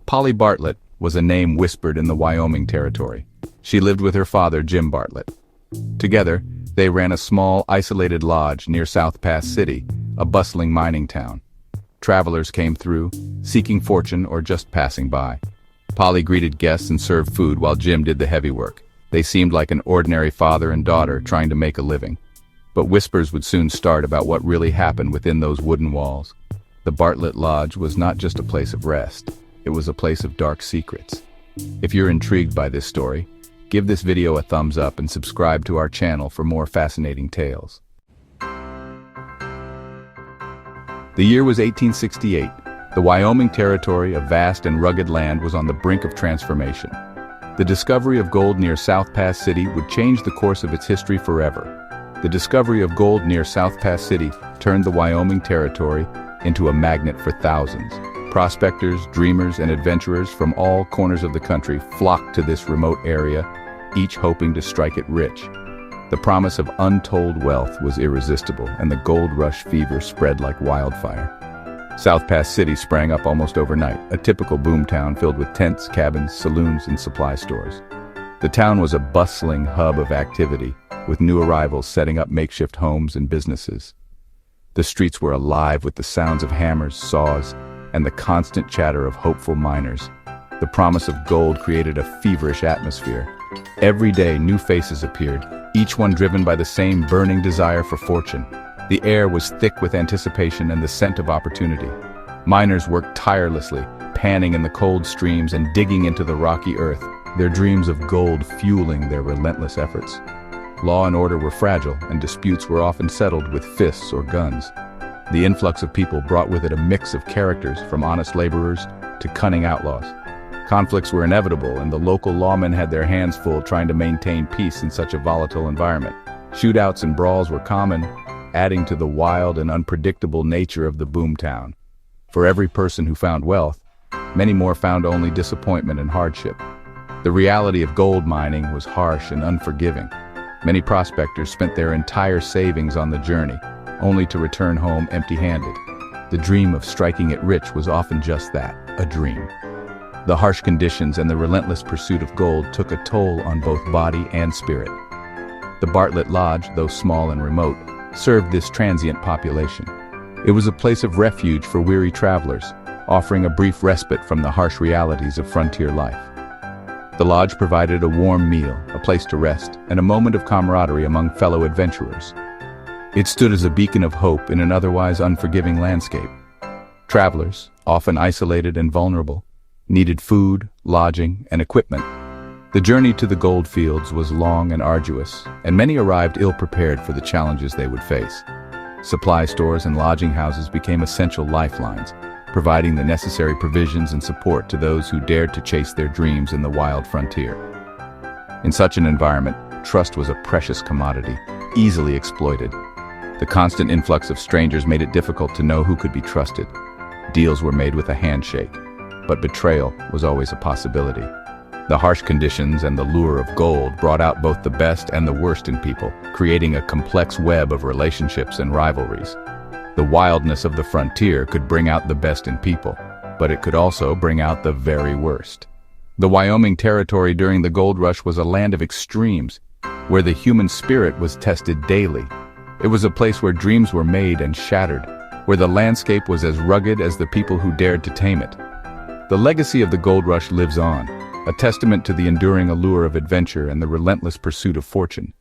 Polly Bartlett was a name whispered in the Wyoming Territory. She lived with her father, Jim Bartlett. Together, they ran a small, isolated lodge near South Pass City, a bustling mining town. Travelers came through, seeking fortune or just passing by. Polly greeted guests and served food while Jim did the heavy work. They seemed like an ordinary father and daughter trying to make a living. But whispers would soon start about what really happened within those wooden walls. The Bartlett Lodge was not just a place of rest. It was a place of dark secrets. If you're intrigued by this story, give this video a thumbs up and subscribe to our channel for more fascinating tales. The year was 1868. The Wyoming Territory, a vast and rugged land, was on the brink of transformation. The discovery of gold near South Pass City would change the course of its history forever. The discovery of gold near South Pass City turned the Wyoming Territory into a magnet for thousands. Prospectors, dreamers, and adventurers from all corners of the country flocked to this remote area, each hoping to strike it rich. The promise of untold wealth was irresistible, and the gold rush fever spread like wildfire. South Pass City sprang up almost overnight, a typical boomtown filled with tents, cabins, saloons, and supply stores. The town was a bustling hub of activity, with new arrivals setting up makeshift homes and businesses. The streets were alive with the sounds of hammers, saws, and the constant chatter of hopeful miners. The promise of gold created a feverish atmosphere. Every day, new faces appeared, each one driven by the same burning desire for fortune. The air was thick with anticipation and the scent of opportunity. Miners worked tirelessly, panning in the cold streams and digging into the rocky earth, their dreams of gold fueling their relentless efforts. Law and order were fragile, and disputes were often settled with fists or guns. The influx of people brought with it a mix of characters, from honest laborers to cunning outlaws. Conflicts were inevitable, and the local lawmen had their hands full trying to maintain peace in such a volatile environment. Shootouts and brawls were common, adding to the wild and unpredictable nature of the boomtown. For every person who found wealth, many more found only disappointment and hardship. The reality of gold mining was harsh and unforgiving. Many prospectors spent their entire savings on the journey, only to return home empty-handed. The dream of striking it rich was often just that, a dream. The harsh conditions and the relentless pursuit of gold took a toll on both body and spirit. The Bartlett Lodge, though small and remote, served this transient population. It was a place of refuge for weary travelers, offering a brief respite from the harsh realities of frontier life. The lodge provided a warm meal, a place to rest, and a moment of camaraderie among fellow adventurers. It stood as a beacon of hope in an otherwise unforgiving landscape. Travelers, often isolated and vulnerable, needed food, lodging, and equipment. The journey to the gold fields was long and arduous, and many arrived ill-prepared for the challenges they would face. Supply stores and lodging houses became essential lifelines, providing the necessary provisions and support to those who dared to chase their dreams in the wild frontier. In such an environment, trust was a precious commodity, easily exploited. The constant influx of strangers made it difficult to know who could be trusted. Deals were made with a handshake, but betrayal was always a possibility. The harsh conditions and the lure of gold brought out both the best and the worst in people, creating a complex web of relationships and rivalries. The wildness of the frontier could bring out the best in people, but it could also bring out the very worst. The Wyoming Territory during the gold rush was a land of extremes, where the human spirit was tested daily. It was a place where dreams were made and shattered, where the landscape was as rugged as the people who dared to tame it. The legacy of the gold rush lives on, a testament to the enduring allure of adventure and the relentless pursuit of fortune.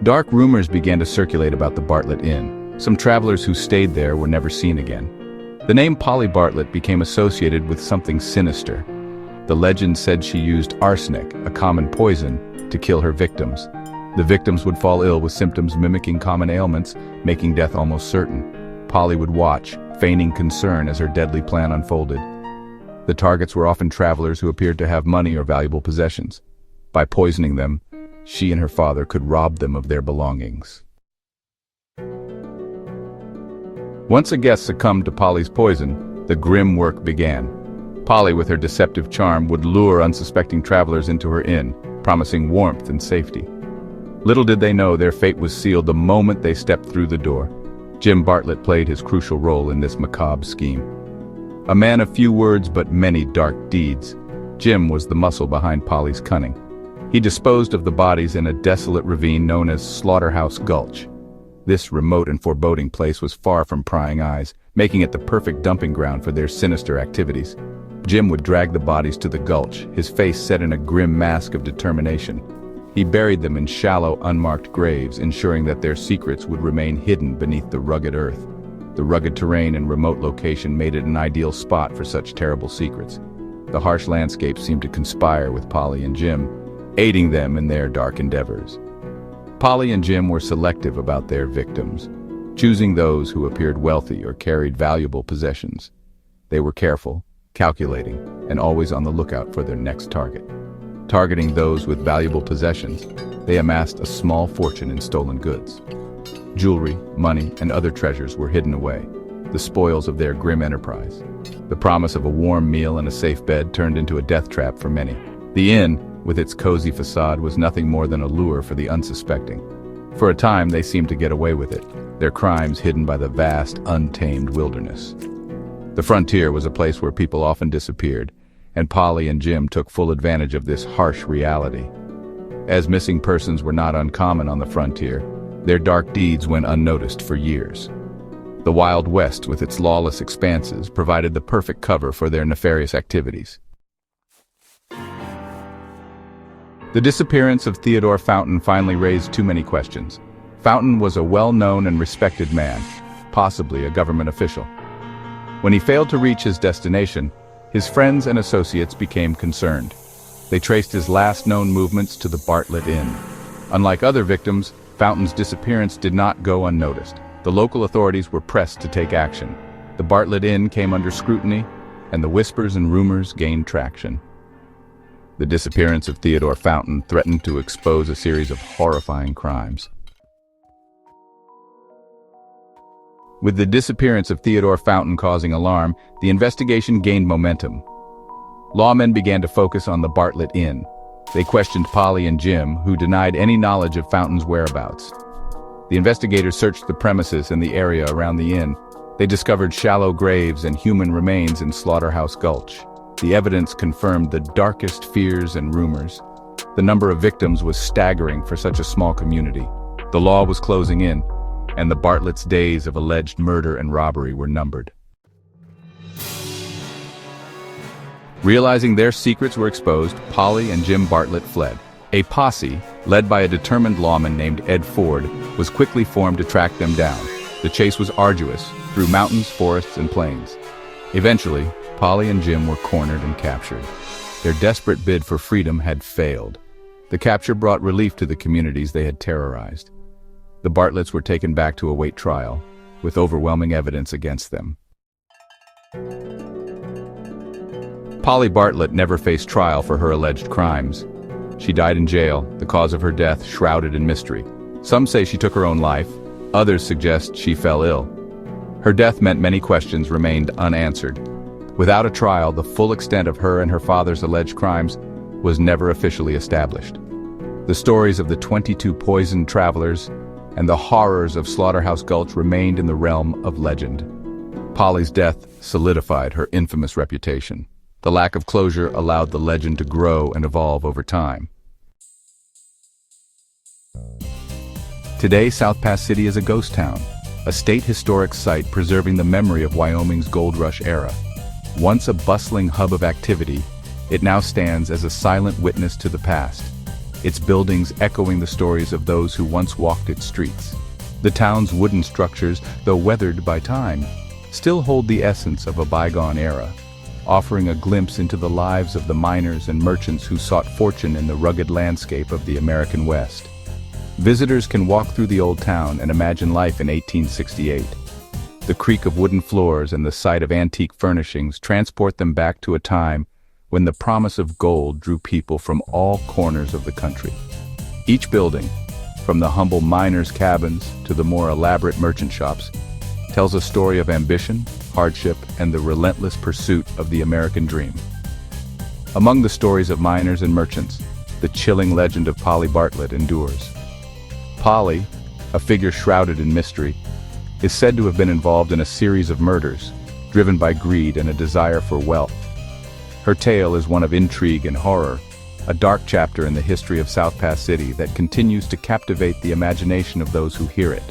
Dark rumors began to circulate about the Bartlett Inn. Some travelers who stayed there were never seen again. The name Polly Bartlett became associated with something sinister. The legend said she used arsenic, a common poison, to kill her victims. The victims would fall ill with symptoms mimicking common ailments, making death almost certain. Polly would watch, feigning concern as her deadly plan unfolded. The targets were often travelers who appeared to have money or valuable possessions. By poisoning them, she and her father could rob them of their belongings. Once a guest succumbed to Polly's poison, the grim work began. Polly, with her deceptive charm, would lure unsuspecting travelers into her inn, promising warmth and safety. Little did they know their fate was sealed the moment they stepped through the door. Jim Bartlett played his crucial role in this macabre scheme. A man of few words but many dark deeds, Jim was the muscle behind Polly's cunning. He disposed of the bodies in a desolate ravine known as Slaughterhouse Gulch. This remote and foreboding place was far from prying eyes, making it the perfect dumping ground for their sinister activities. Jim would drag the bodies to the gulch, his face set in a grim mask of determination. He buried them in shallow, unmarked graves, ensuring that their secrets would remain hidden beneath the rugged earth. The rugged terrain and remote location made it an ideal spot for such terrible secrets. The harsh landscape seemed to conspire with Polly and Jim, aiding them in their dark endeavors. Polly and Jim were selective about their victims, choosing those who appeared wealthy or carried valuable possessions. They were careful, calculating, and always on the lookout for their next target. Targeting those with valuable possessions, they amassed a small fortune in stolen goods. Jewelry, money, and other treasures were hidden away, the spoils of their grim enterprise. The promise of a warm meal and a safe bed turned into a death trap for many. The inn, with its cozy facade, was nothing more than a lure for the unsuspecting. For a time, they seemed to get away with it, their crimes hidden by the vast, untamed wilderness. The frontier was a place where people often disappeared, and Polly and Jim took full advantage of this harsh reality. As missing persons were not uncommon on the frontier, their dark deeds went unnoticed for years. The Wild West, with its lawless expanses, provided the perfect cover for their nefarious activities. The disappearance of Theodore Fountain finally raised too many questions. Fountain was a well-known and respected man, possibly a government official. When he failed to reach his destination, his friends and associates became concerned. They traced his last known movements to the Bartlett Inn. Unlike other victims, Fountain's disappearance did not go unnoticed. The local authorities were pressed to take action. The Bartlett Inn came under scrutiny, and the whispers and rumors gained traction. The disappearance of Theodore Fountain threatened to expose a series of horrifying crimes. With the disappearance of Theodore Fountain causing alarm, the investigation gained momentum. Lawmen began to focus on the Bartlett Inn. They questioned Polly and Jim, who denied any knowledge of Fountain's whereabouts. The investigators searched the premises and the area around the inn. They discovered shallow graves and human remains in Slaughterhouse Gulch. The evidence confirmed the darkest fears and rumors. The number of victims was staggering for such a small community. The law was closing in, and the Bartlett's days of alleged murder and robbery were numbered. Realizing their secrets were exposed, Polly and Jim Bartlett fled. A posse, led by a determined lawman named Ed Ford, was quickly formed to track them down. The chase was arduous, through mountains, forests, and plains. Eventually, Polly and Jim were cornered and captured. Their desperate bid for freedom had failed. The capture brought relief to the communities they had terrorized. The Bartletts were taken back to await trial, with overwhelming evidence against them. Polly Bartlett never faced trial for her alleged crimes. She died in jail, the cause of her death shrouded in mystery. Some say she took her own life, others suggest she fell ill. Her death meant many questions remained unanswered. Without a trial, the full extent of her and her father's alleged crimes was never officially established. The stories of the 22 poisoned travelers and the horrors of Slaughterhouse Gulch remained in the realm of legend. Polly's death solidified her infamous reputation. The lack of closure allowed the legend to grow and evolve over time. Today, South Pass City is a ghost town, a state historic site preserving the memory of Wyoming's gold rush era. Once a bustling hub of activity, it now stands as a silent witness to the past, its buildings echoing the stories of those who once walked its streets. The town's wooden structures, though weathered by time, still hold the essence of a bygone era, offering a glimpse into the lives of the miners and merchants who sought fortune in the rugged landscape of the American West. Visitors can walk through the old town and imagine life in 1868. The creak of wooden floors and the sight of antique furnishings transport them back to a time when the promise of gold drew people from all corners of the country. Each building, from the humble miners' cabins to the more elaborate merchant shops, tells a story of ambition, hardship, and the relentless pursuit of the American dream. Among the stories of miners and merchants, the chilling legend of Polly Bartlett endures. Polly, a figure shrouded in mystery, is said to have been involved in a series of murders, driven by greed and a desire for wealth. Her tale is one of intrigue and horror, a dark chapter in the history of South Pass City that continues to captivate the imagination of those who hear it.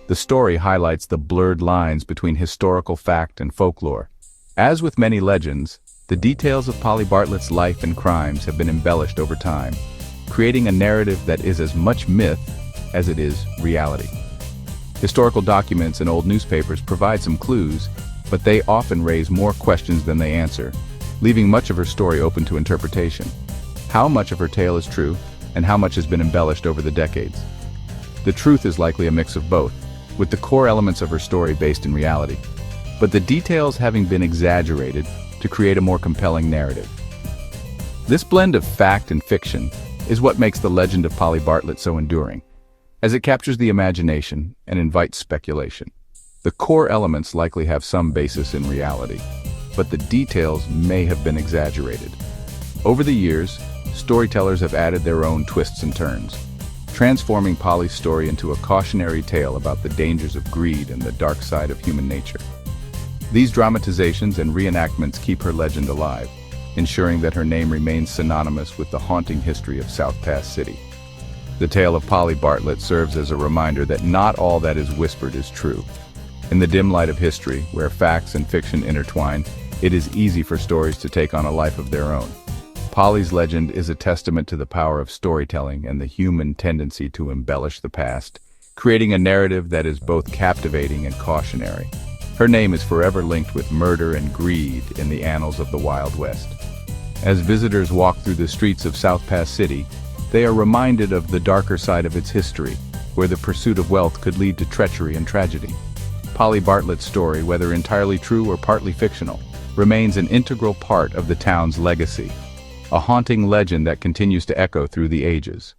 The story highlights the blurred lines between historical fact and folklore. As with many legends, the details of Polly Bartlett's life and crimes have been embellished over time, creating a narrative that is as much myth as it is reality. Historical documents and old newspapers provide some clues, but they often raise more questions than they answer, leaving much of her story open to interpretation. How much of her tale is true, and how much has been embellished over the decades? The truth is likely a mix of both, with the core elements of her story based in reality, but the details having been exaggerated to create a more compelling narrative. This blend of fact and fiction is what makes the legend of Polly Bartlett so enduring, as it captures the imagination and invites speculation. The core elements likely have some basis in reality, but the details may have been exaggerated. Over the years, storytellers have added their own twists and turns, transforming Polly's story into a cautionary tale about the dangers of greed and the dark side of human nature. These dramatizations and reenactments keep her legend alive, ensuring that her name remains synonymous with the haunting history of South Pass City. The tale of Polly Bartlett serves as a reminder that not all that is whispered is true. In the dim light of history, where facts and fiction intertwine, it is easy for stories to take on a life of their own. Polly's legend is a testament to the power of storytelling and the human tendency to embellish the past, creating a narrative that is both captivating and cautionary. Her name is forever linked with murder and greed in the annals of the Wild West. As visitors walk through the streets of South Pass City, they are reminded of the darker side of its history, where the pursuit of wealth could lead to treachery and tragedy. Polly Bartlett's story, whether entirely true or partly fictional, remains an integral part of the town's legacy, a haunting legend that continues to echo through the ages.